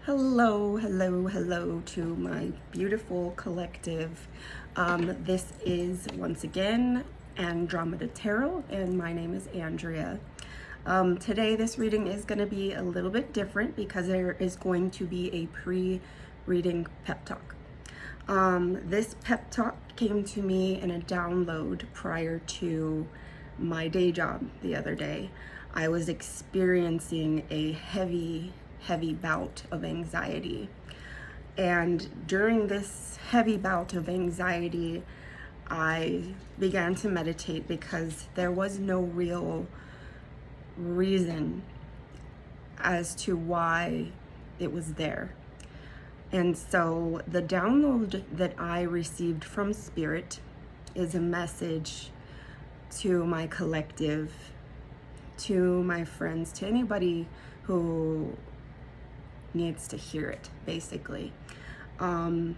Hello, hello, hello to my beautiful collective. This is once again Andromeda Tarot, and my name is Andrea. Today, this reading is going to be a little bit different because there is going to be a pre-reading pep talk. This pep talk came to me in a download prior to my day job the other day. I was experiencing a heavy bout of anxiety. And during this heavy bout of anxiety, I began to meditate because there was no real reason as to why it was there. And so the download that I received from Spirit is a message to my collective, to my friends, to anybody who needs to hear it, basically. And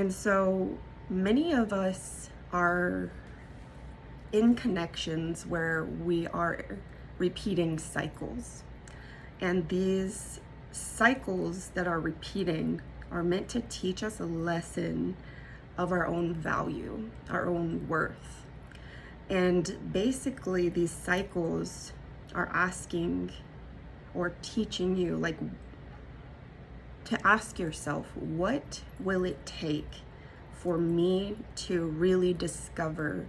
so many of us are in connections where we are repeating cycles. And these cycles that are repeating are meant to teach us a lesson of our own value, our own worth. And basically, these cycles are asking or teaching you, like, to ask yourself, what will it take for me to really discover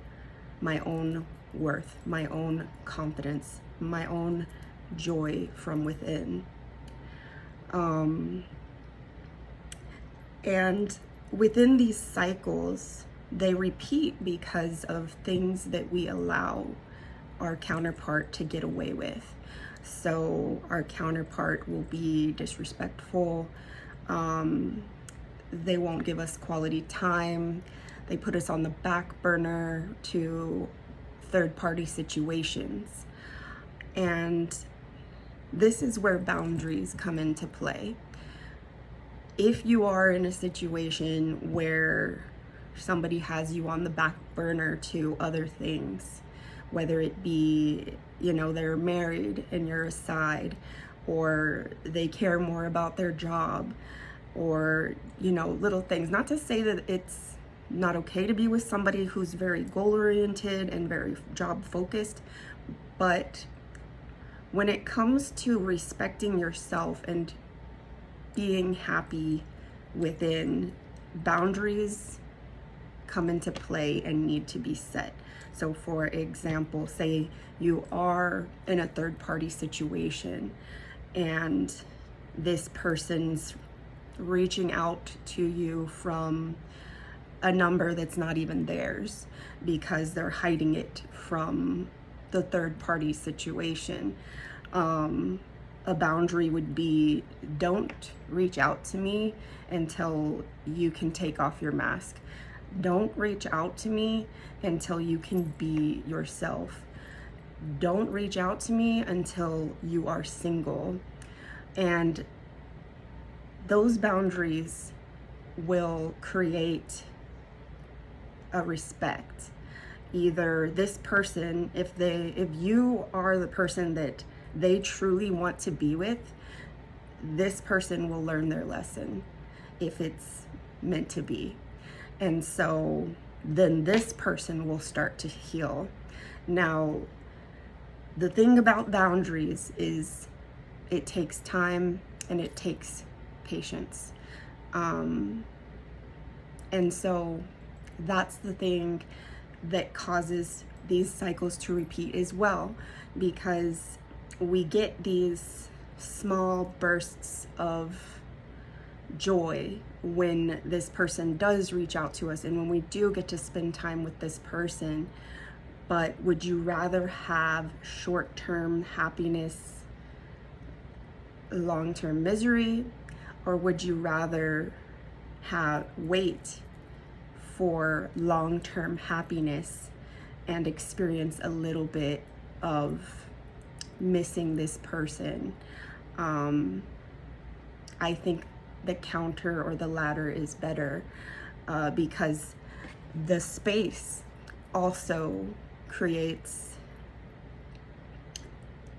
my own worth, my own confidence, my own joy from within? And within these cycles, they repeat because of things that we allow our counterpart to get away with. So our counterpart will be disrespectful. They won't give us quality time. They put us on the back burner to third-party situations. And this is where boundaries come into play. If you are in a situation where somebody has you on the back burner to other things, whether it be, they're married and you're a side, or they care more about their job, or, little things. Not to say that it's not okay to be with somebody who's very goal-oriented and very job-focused, but when it comes to respecting yourself and being happy within, boundaries come into play and need to be set. So for example, say you are in a third-party situation and this person's reaching out to you from a number that's not even theirs because they're hiding it from the third-party situation. A boundary would be, don't reach out to me until you can take off your mask. Don't reach out to me until you can be yourself. Don't reach out to me until you are single. And those boundaries will create a respect. Either this person, if you are the person that they truly want to be with, this person will learn their lesson if it's meant to be. And so then this person will start to heal. Now, the thing about boundaries is it takes time and it takes patience. And so that's the thing that causes these cycles to repeat as well, because we get these small bursts of joy when this person does reach out to us and when we do get to spend time with this person. But would you rather have short-term happiness, long-term misery, or would you rather wait for long-term happiness and experience a little bit of missing this person? I think the counter or the latter is better, because the space also creates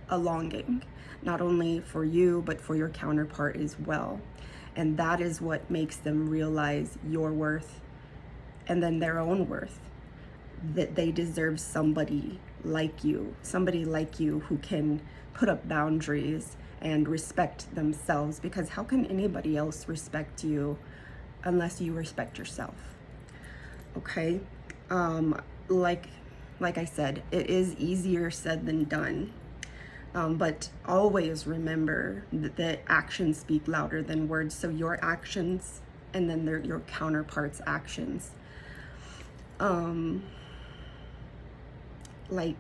a longing. not only for you, but for your counterpart as well. And that is what makes them realize your worth and then their own worth, that they deserve somebody like you who can put up boundaries and respect themselves, because how can anybody else respect you unless you respect yourself? Okay. Like I said, it is easier said than done. But always remember that actions speak louder than words. So your actions and then your counterpart's actions. Like,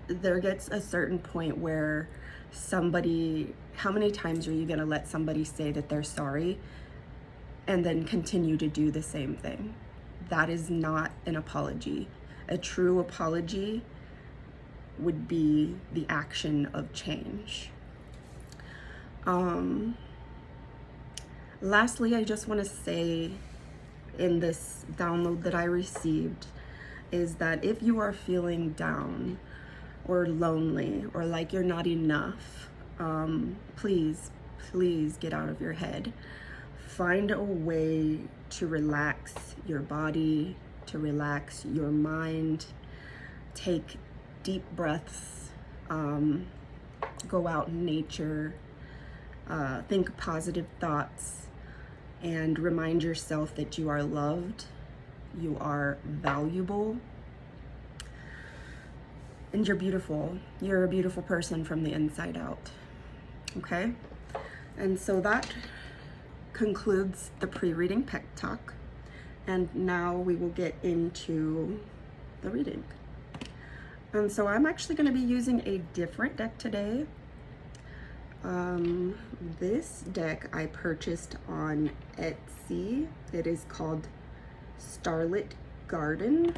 there gets a certain point where somebody, how many times are you going to let somebody say that they're sorry and then continue to do the same thing? That is not an apology. A true apology would be the action of change. Lastly, I just want to say in this download that I received is that if you are feeling down or lonely or like you're not enough, please get out of your head. Find a way to relax your body, to relax your mind. Take deep breaths, go out in nature, think positive thoughts, and remind yourself that you are loved, you are valuable, and you're beautiful. You're a beautiful person from the inside out. Okay? And so that concludes the pre-reading pep talk. And now we will get into the reading. And so I'm actually going to be using a different deck today. This deck I purchased on Etsy. It is called Starlit Garden.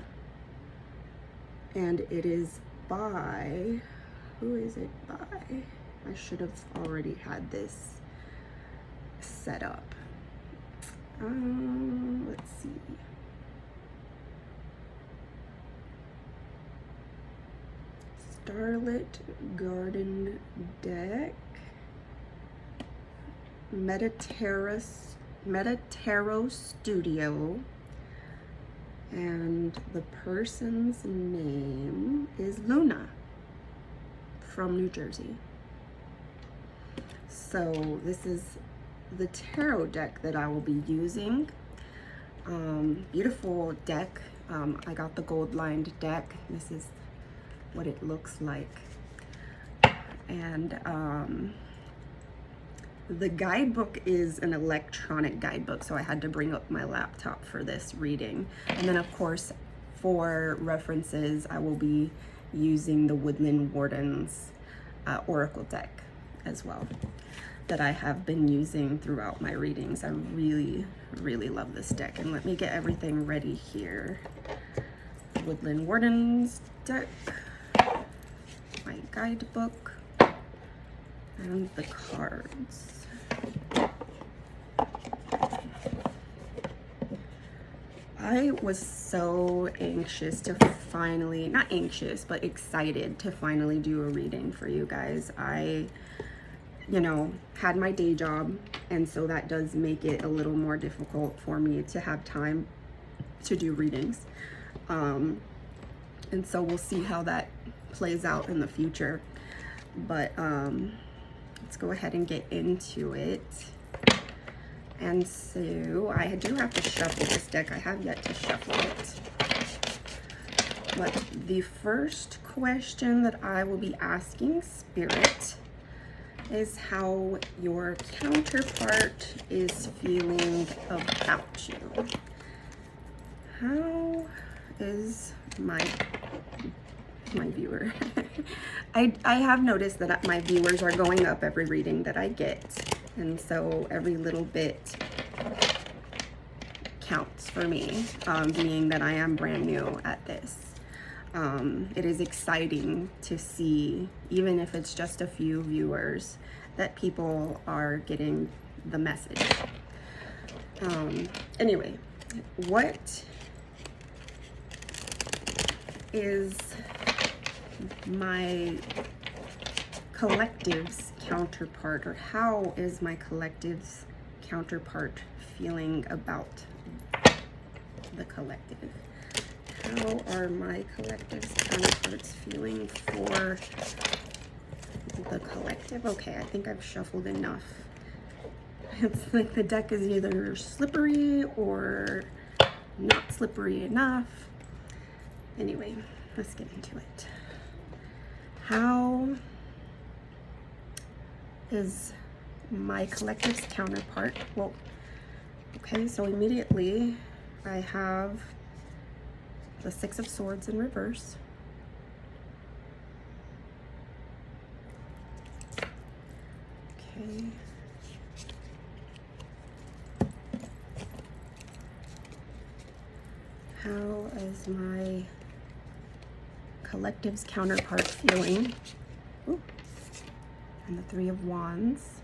And it is by, who is it by? I should have already had this set up. Let's see. Starlit Garden deck. Metataro Studio. And the person's name is Luna from New Jersey. So this is the tarot deck that I will be using. Beautiful deck. I got the gold lined deck. This is what it looks like. And the guidebook is an electronic guidebook, so I had to bring up my laptop for this reading. And then of course, for references, I will be using the Woodland Wardens Oracle deck as well, that I have been using throughout my readings. I really love this deck. And let me get everything ready here. Woodland Wardens deck, my guidebook, and the cards. I was so anxious to finally, not anxious, but excited to finally do a reading for you guys. I, had my day job, and so that does make it a little more difficult for me to have time to do readings. And so we'll see how that plays out in the future. But let's go ahead and get into it. And so I do have to shuffle this deck. I have yet to shuffle it. But the first question that I will be asking Spirit is how your counterpart is feeling about you. How is my viewer? I have noticed that my viewers are going up every reading that I get. And so every little bit counts for me, being that I am brand new at this. It is exciting to see, even if it's just a few viewers, that people are getting the message. Anyway, what is my collective's counterpart, or how is my collective's counterpart feeling about the collective? How are my collective's counterparts feeling for the collective? Okay, I think I've shuffled enough. It's like the deck is either slippery or not slippery enough. Anyway, let's get into it. How is my collective's counterpart? Well, okay, so immediately I have the Six of Swords in reverse. Okay. How is my collective's counterpart feeling? Ooh. And the Three of Wands.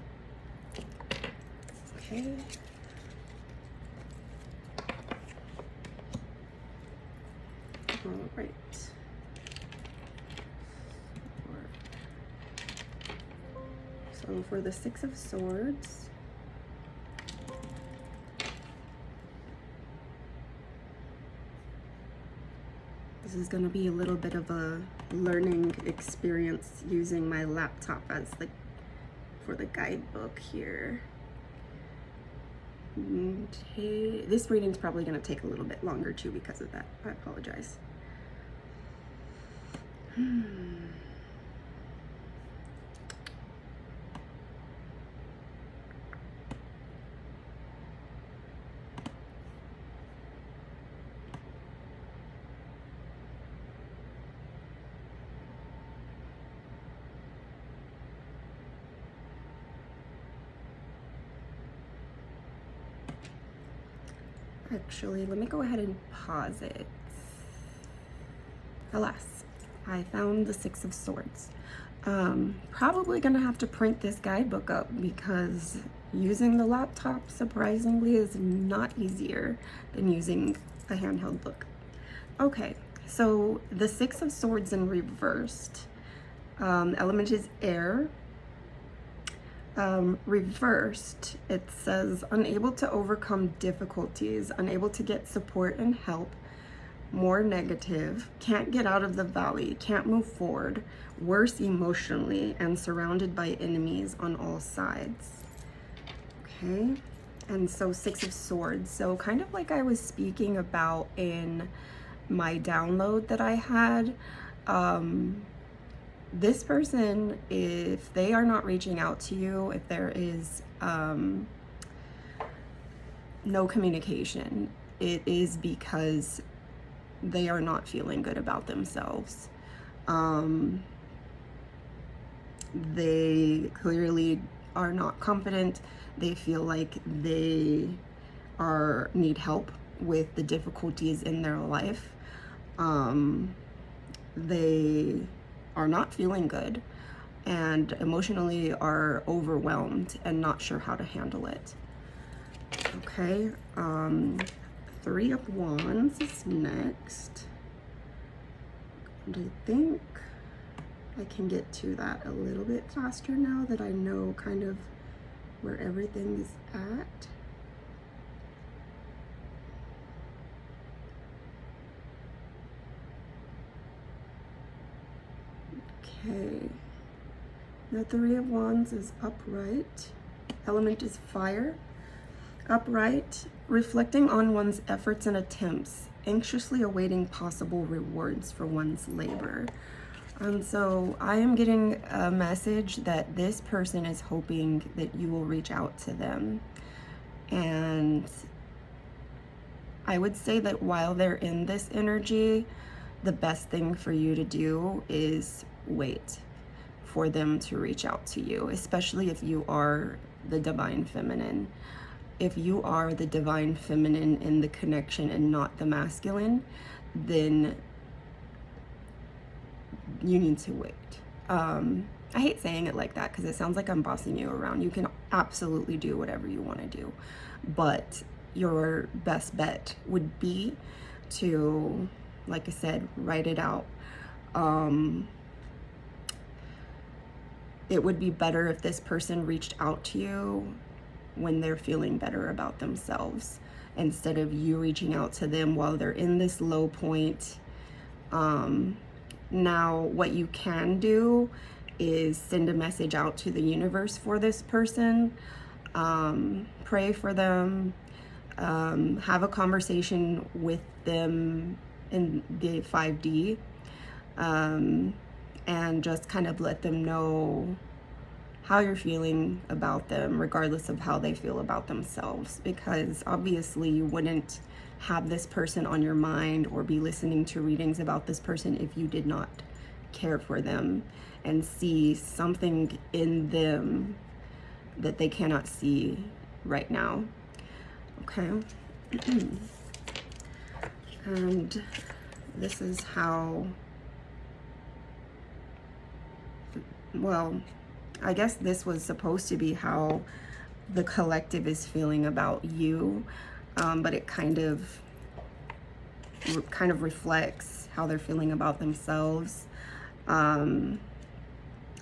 Okay. All right. So for the Six of Swords, this is going to be a little bit of a learning experience using my laptop as for the guidebook here. Okay. This reading's probably going to take a little bit longer too because of that. I apologize. Actually, let me go ahead and pause it. Alas, I found the Six of Swords. Probably gonna have to print this guidebook up because using the laptop surprisingly is not easier than using a handheld book. Okay, so the Six of Swords in reversed. Element is air. Reversed, it says unable to overcome difficulties, unable to get support and help, more negative, can't get out of the valley, can't move forward, worse emotionally, and surrounded by enemies on all sides. Okay, and so Six of Swords, so kind of like I was speaking about in my download that I had, this person, if they are not reaching out to you, if there is no communication, it is because they are not feeling good about themselves. They clearly are not confident. They feel like they need help with the difficulties in their life. They are not feeling good and emotionally are overwhelmed and not sure how to handle it. Okay, Three of Wands is next. And I think I can get to that a little bit faster now that I know kind of where everything is at. Okay, the Three of Wands is upright. Element is fire. Upright, reflecting on one's efforts and attempts, anxiously awaiting possible rewards for one's labor. And so I am getting a message that this person is hoping that you will reach out to them. And I would say that while they're in this energy, the best thing for you to do is wait for them to reach out to you, especially if you are the divine feminine. If you are the divine feminine in the connection and not the masculine, then you need to wait. I hate saying it like that because it sounds like I'm bossing you around. You can absolutely do whatever you want to do, but your best bet would be to, like I said, write it out. it would be better if this person reached out to you when they're feeling better about themselves, instead of you reaching out to them while they're in this low point. Now, what you can do is send a message out to the universe for this person, pray for them, have a conversation with them in the 5D, and just kind of let them know how you're feeling about them, regardless of how they feel about themselves, because obviously you wouldn't have this person on your mind or be listening to readings about this person if you did not care for them and see something in them that they cannot see right now. Okay. And this is how, well, I guess this was supposed to be how the collective is feeling about you, but it kind of reflects how they're feeling about themselves.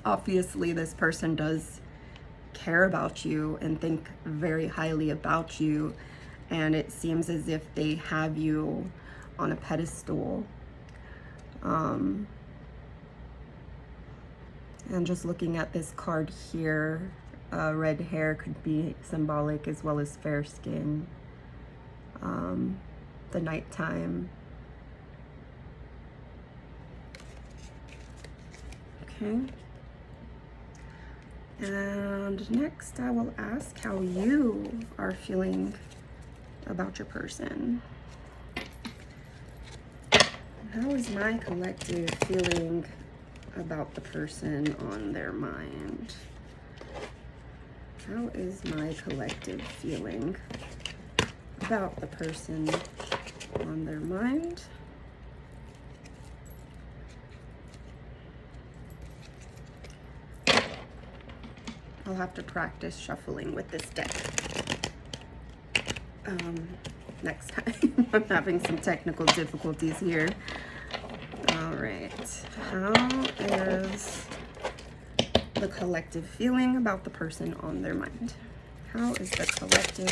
Obviously, this person does care about you and think very highly about you, and it seems as if they have you on a pedestal. And just looking at this card here, red hair could be symbolic, as well as fair skin, the nighttime. Okay. And next I will ask how you are feeling about your person. How is my collective feeling about the person on their mind? How is my collective feeling about the person on their mind? I'll have to practice shuffling with this deck next time. I'm having some technical difficulties here. All right, how is the collective feeling about the person on their mind? How is the collective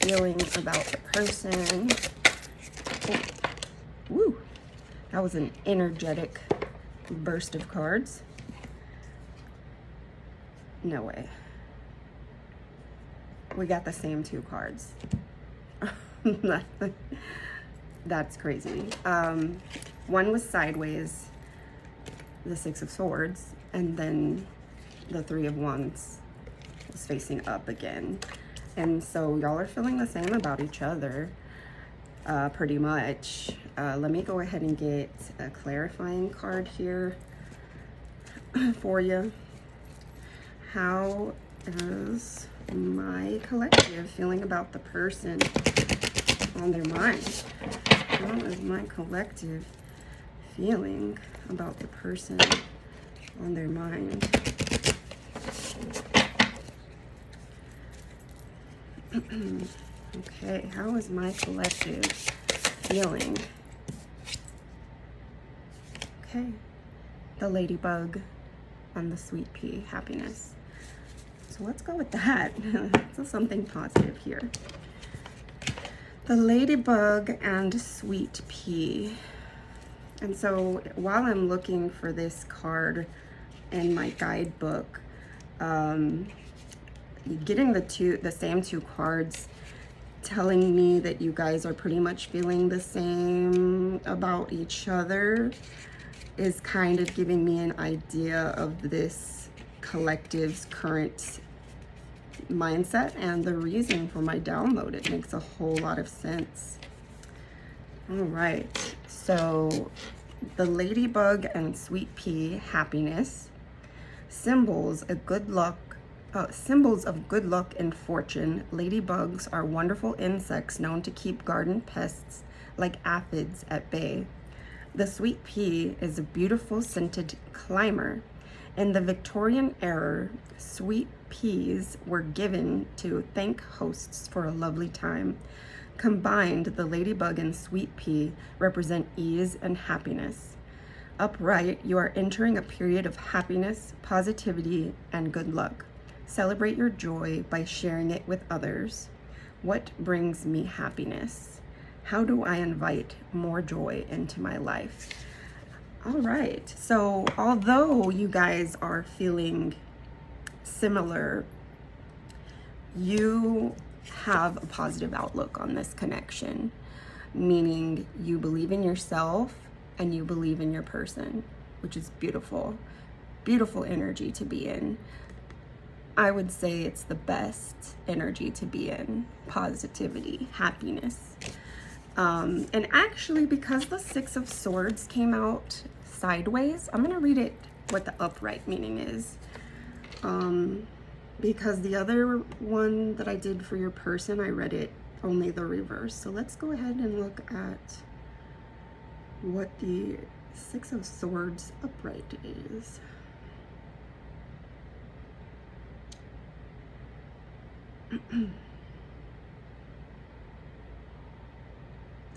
feeling about the person? Oh, woo, that was an energetic burst of cards. No way. We got the same two cards. That's crazy. One was sideways, the Six of Swords, and then the Three of Wands was facing up again. And so y'all are feeling the same about each other, pretty much. Let me go ahead and get a clarifying card here for you. How is my collective feeling about the person on their mind? How is my collective feeling about the person on their mind? Okay, how is my collective feeling? Okay, the ladybug and the sweet pea, happiness. So let's go with that. So something positive here. The ladybug and sweet pea. And so while I'm looking for this card in my guidebook, getting the same two cards telling me that you guys are pretty much feeling the same about each other is kind of giving me an idea of this collective's current mindset and the reason for my download. It makes a whole lot of sense. All right, so the ladybug and sweet pea, happiness, symbols of good luck and fortune. Ladybugs are wonderful insects known to keep garden pests like aphids at bay. The sweet pea is a beautiful scented climber. In the Victorian era, sweet peas were given to thank hosts for a lovely time. Combined, the ladybug and sweet pea represent ease and happiness. Upright, you are entering a period of happiness, positivity, and good luck. Celebrate your joy by sharing it with others. What brings me happiness? How do I invite more joy into my life? All right, so although you guys are feeling similar, you have a positive outlook on this connection, meaning you believe in yourself and you believe in your person, which is beautiful. Beautiful energy to be in. I would say it's the best energy to be in. Positivity, happiness. And actually, because the Six of Swords came out sideways, I'm going to read it what the upright meaning is. Because the other one that I did for your person, I read it only the reverse. So let's go ahead and look at what the Six of Swords upright is.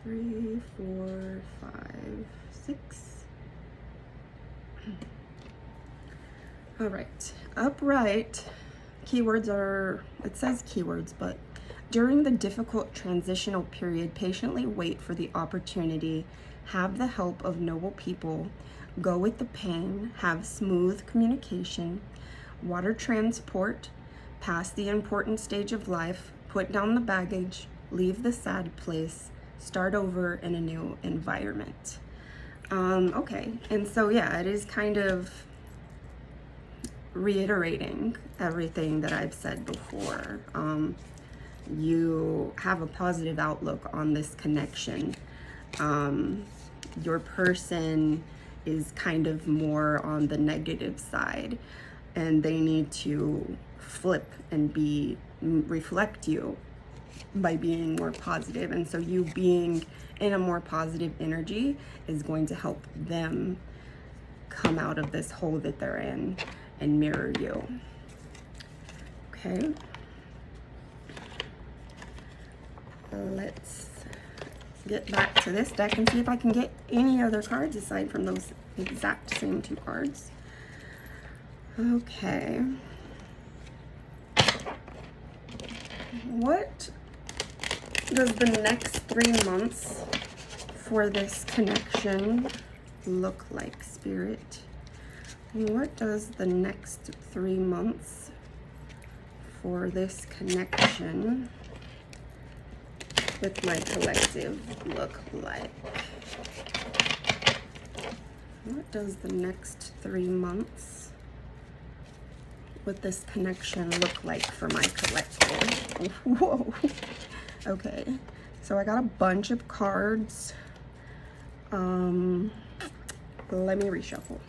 Three, four, five, six. All right, upright keywords are, it says keywords, but during the difficult transitional period, patiently wait for the opportunity, have the help of noble people, go with the pain, have smooth communication, water transport, pass the important stage of life, put down the baggage, leave the sad place, start over in a new environment. Okay, and so yeah, it is kind of reiterating everything that I've said before. You have a positive outlook on this connection. Your person is kind of more on the negative side, and they need to flip and reflect you by being more positive. And so you being in a more positive energy is going to help them come out of this hole that they're in and mirror you. Okay. Let's get back to this deck and see if I can get any other cards aside from those exact same two cards. Okay. What does the next 3 months for this connection look like, Spirit? What does the next 3 months for this connection with my collective look like? What does the next 3 months with this connection look like for my collective? Whoa. Okay, so I got a bunch of cards. Let me reshuffle.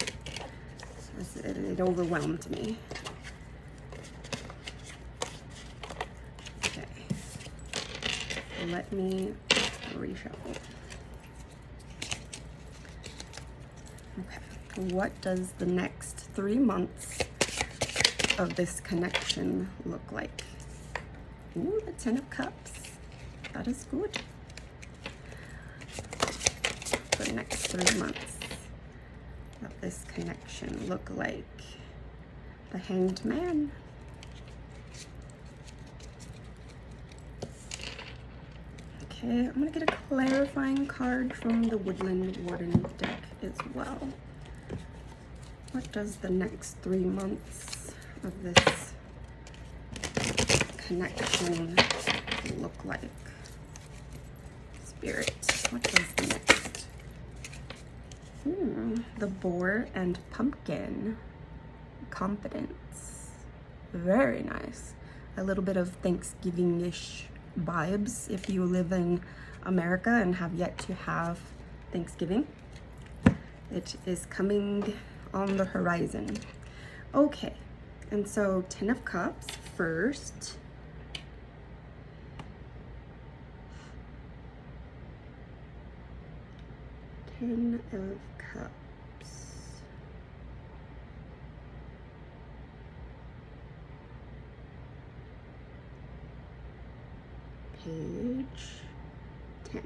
It overwhelmed me. Okay, let me reshuffle. Okay, what does the next 3 months of this connection look like? Ooh, the Ten of Cups. That is good. The next 3 months of this connection look like? The Hanged Man. Okay, I'm gonna get a clarifying card from the Woodland Warden deck as well. What does the next 3 months of this connection look like? Spirit, what does the next? The Boar and Pumpkin. Confidence. Very nice. A little bit of Thanksgiving-ish vibes if you live in America and have yet to have Thanksgiving. It is coming on the horizon. Okay, and so Ten of Cups first. Ten of Cups. Page 10.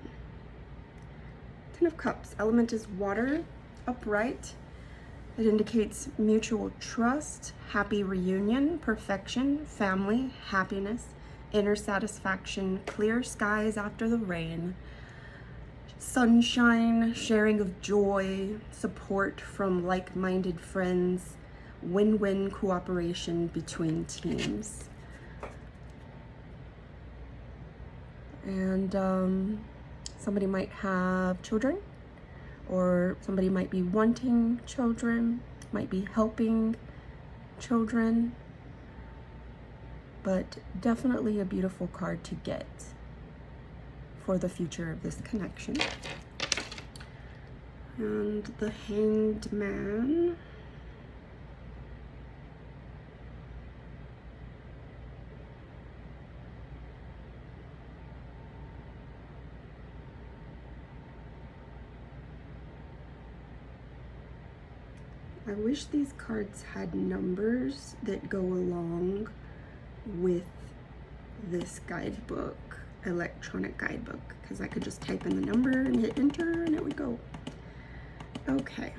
Ten of Cups. Element is water. upright. It indicates mutual trust, happy reunion, perfection, family, happiness, inner satisfaction, clear skies after the rain, sunshine, sharing of joy, support from like-minded friends, win-win cooperation between teams. And somebody might have children, or somebody might be wanting children, might be helping children, but definitely a beautiful card to get for the future of this connection. And the Hanged Man. I wish these cards had numbers that go along with this guidebook, electronic guidebook, because I could just type in the number and hit enter and it would go. Okay,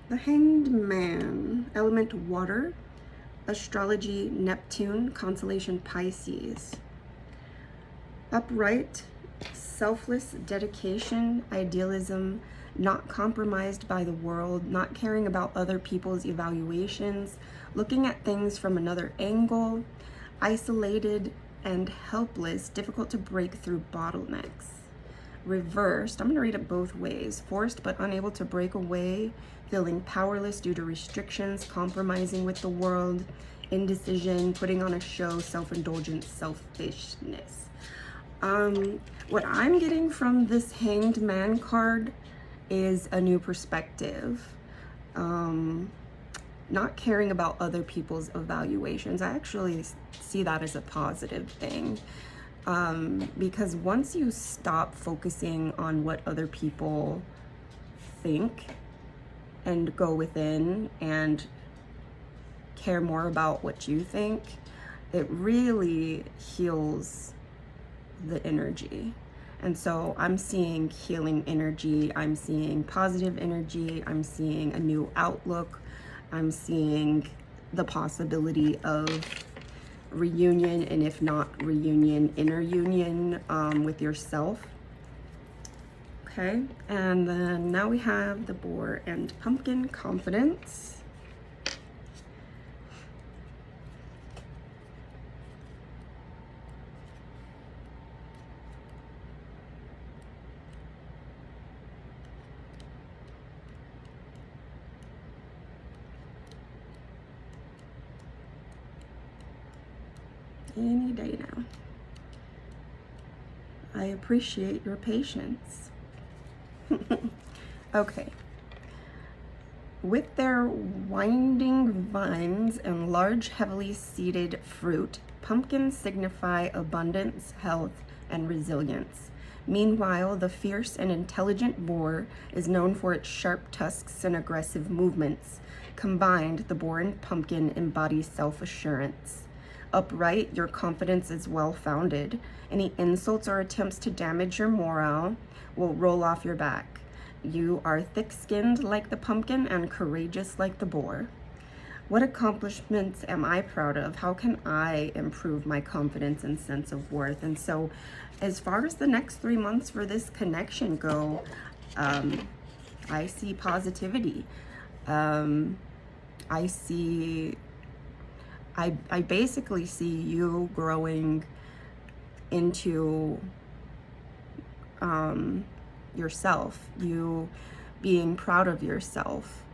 the Hanged Man, element water, astrology Neptune, constellation Pisces. Upright, selfless dedication, idealism, not compromised by the world, not caring about other people's evaluations, looking at things from another angle, isolated and helpless, difficult to break through bottlenecks. Reversed, I'm going to read it both ways. Forced but unable to break away, feeling powerless due to restrictions, compromising with the world, indecision, putting on a show, self-indulgence, selfishness. What I'm getting from this Hanged Man card is a new perspective. Not caring about other people's evaluations. I actually see that as a positive thing. Because once you stop focusing on what other people think and go within and care more about what you think, it really heals the energy. And so I'm seeing healing energy, I'm seeing positive energy, I'm seeing a new outlook, I'm seeing the possibility of reunion, and if not reunion, inner union with yourself. Okay, and then now we have the Boar and Pumpkin, confidence. Any day now. I appreciate your patience. Okay. With their winding vines and large, heavily seeded fruit, pumpkins signify abundance, health, and resilience. Meanwhile, the fierce and intelligent boar is known for its sharp tusks and aggressive movements. Combined, the boar and pumpkin embody self-assurance. Upright, your confidence is well-founded. Any insults or attempts to damage your morale will roll off your back. You are thick-skinned like the pumpkin and courageous like the boar. What accomplishments am I proud of? How can I improve my confidence and sense of worth? And so as far as the next 3 months for this connection go, I see positivity. I basically see you growing into yourself, you being proud of yourself.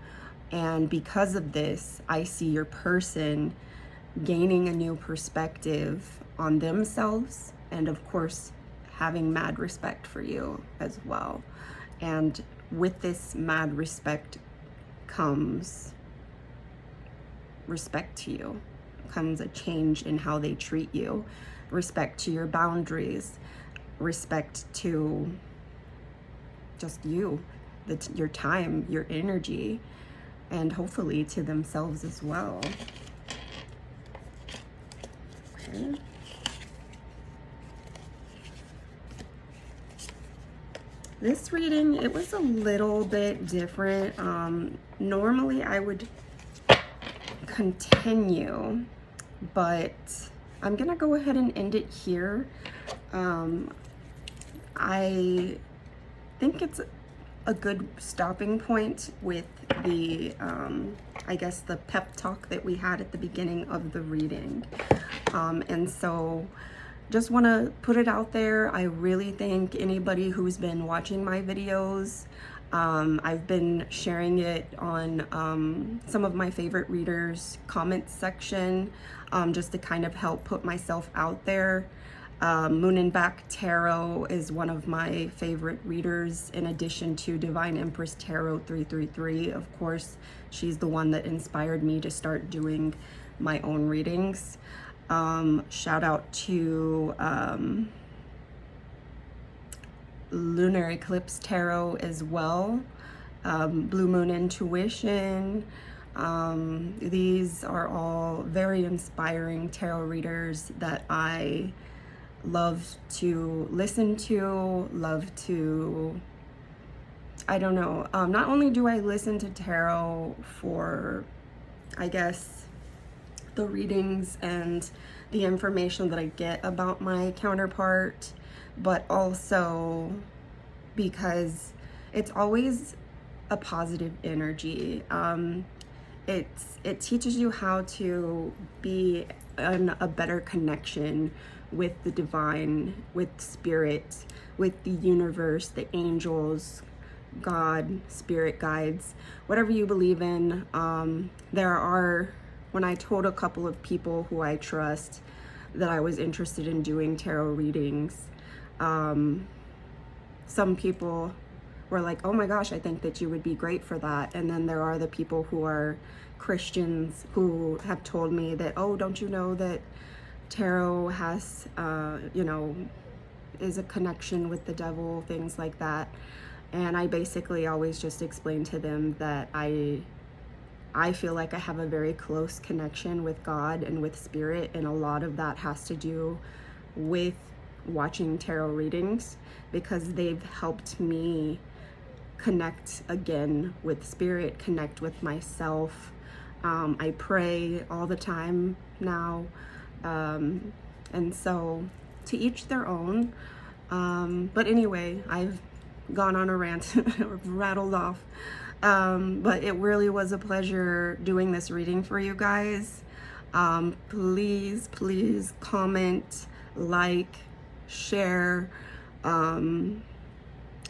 And because of this, I see your person gaining a new perspective on themselves, and of course, having mad respect for you as well. And with this mad respect comes respect to you, comes a change in how they treat you, respect to your boundaries, respect to just you, your time, your energy, and hopefully to themselves as well. Okay. this reading, it was a little bit different. Normally I would continue, but I'm gonna go ahead and end it here. I think it's a good stopping point with the, I guess, the pep talk that we had at the beginning of the reading. And so just want to put it out there. I really thank anybody who's been watching my videos. I've been sharing it on some of my favorite readers' comments section, just to kind of help put myself out there. Moon and Back Tarot is one of my favorite readers, in addition to Divine Empress Tarot 333. Of course, she's the one that inspired me to start doing my own readings. Shout out to Lunar Eclipse Tarot as well. Blue Moon Intuition. These are all very inspiring tarot readers that I love to listen to, love to, I don't know, not only do I listen to tarot for, I guess, the readings and the information that I get about my counterpart, but also because it's always a positive energy. It teaches you how to be in a better connection with the divine, with spirit, with the universe, the angels, God, spirit guides, whatever you believe in. When I told a couple of people who I trust that I was interested in doing tarot readings, some people were like, oh my gosh, I think that you would be great for that. And then there are the people who are Christians who have told me that, oh, don't you know that tarot has, is a connection with the devil, things like that. And I basically always just explain to them that I feel like I have a very close connection with God and with spirit, and a lot of that has to do with watching tarot readings, because they've helped me connect again with spirit, connect with myself. I pray all the time now. And so to each their own. But anyway, I've gone on a rant or rattled off. But it really was a pleasure doing this reading for you guys. Please comment, like, share,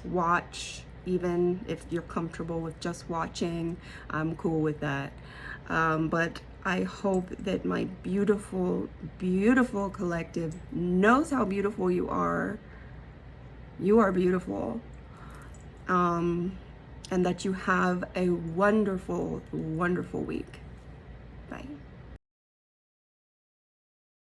watch. Even if you're comfortable with just watching, I'm cool with that. But I hope that my beautiful, beautiful collective knows how beautiful you are. You are beautiful. And that you have a wonderful, wonderful week. Bye.